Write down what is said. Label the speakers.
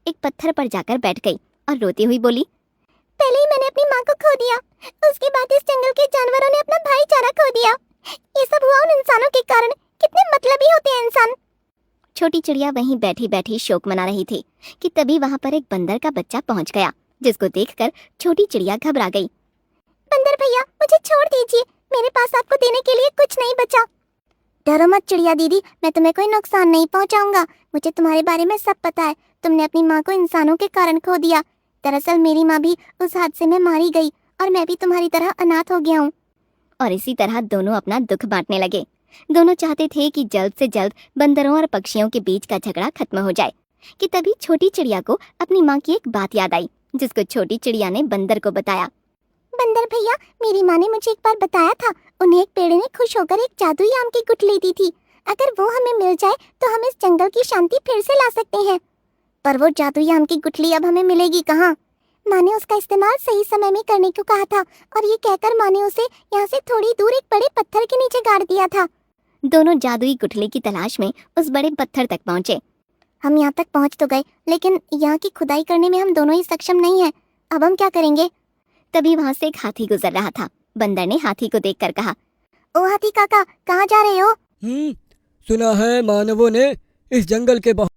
Speaker 1: एक पत्थर पर जाकर बैठ गई और रोती हुई बोली, पहले ही मैंने अपनी माँ को खो दिया, उसके बाद इस जंगल के जानवरों ने अपना भाईचारा खो दिया। ये सब हुआ उन इंसानों के कारण। कितने मतलबी होते हैं इंसान। छोटी चिड़िया वहीं बैठी बैठी शोक मना रही थी कि तभी वहाँ पर एक बंदर का बच्चा पहुँच गया, जिसको देखकर छोटी चिड़िया घबरा गई। बंदर भैया, मुझे छोड़ दीजिए, मेरे पास आपको देने के लिए कुछ नहीं बचा। डरो मत चिड़िया दीदी, मैं तुम्हें कोई नुकसान नहीं पहुंचाऊंगा। मुझे तुम्हारे बारे में सब पता है। तुमने अपनी माँ को इंसानों के कारण खो दिया। दरअसल मेरी माँ भी उस हादसे में मारी गई और मैं भी तुम्हारी तरह अनाथ हो गया हूँ। और इसी तरह दोनों अपना दुख बांटने लगे। दोनों चाहते थे कि जल्द से जल्द बंदरों और पक्षियों के बीच का झगड़ा खत्म हो जाए कि तभी छोटी चिड़िया को अपनी माँ की एक बात याद आई, जिसको छोटी चिड़िया ने बंदर को बताया। बंदर भैया, मेरी माँ ने मुझे एक बार बताया था, उन्हें एक पेड़ ने खुश होकर एक जादुई आम की गुठली दी थी। अगर वो हमें मिल जाए तो हम इस जंगल की शांति फिर से ला सकते हैं। पर वो जादुई आम की गुठली अब हमें मिलेगी कहाँ? माँ ने उसका इस्तेमाल सही समय में करने को कहा था और ये कहकर माँ ने उसे यहाँ से थोड़ी दूर एक बड़े पत्थर के नीचे गाड़ दिया था। दोनों जादुई गुठली की तलाश में उस बड़े पत्थर तक पहुँचे। हम यहाँ तक पहुँच तो गए, लेकिन यहाँ की खुदाई करने में हम दोनों ही सक्षम नहीं है। अब हम क्या करेंगे? तभी वहाँ से एक हाथी गुजर रहा था। बंदर ने हाथी को देखकर कहा, ओ हाथी काका, कहाँ जा रहे हो?
Speaker 2: सुना है मानवों ने इस जंगल के बहुत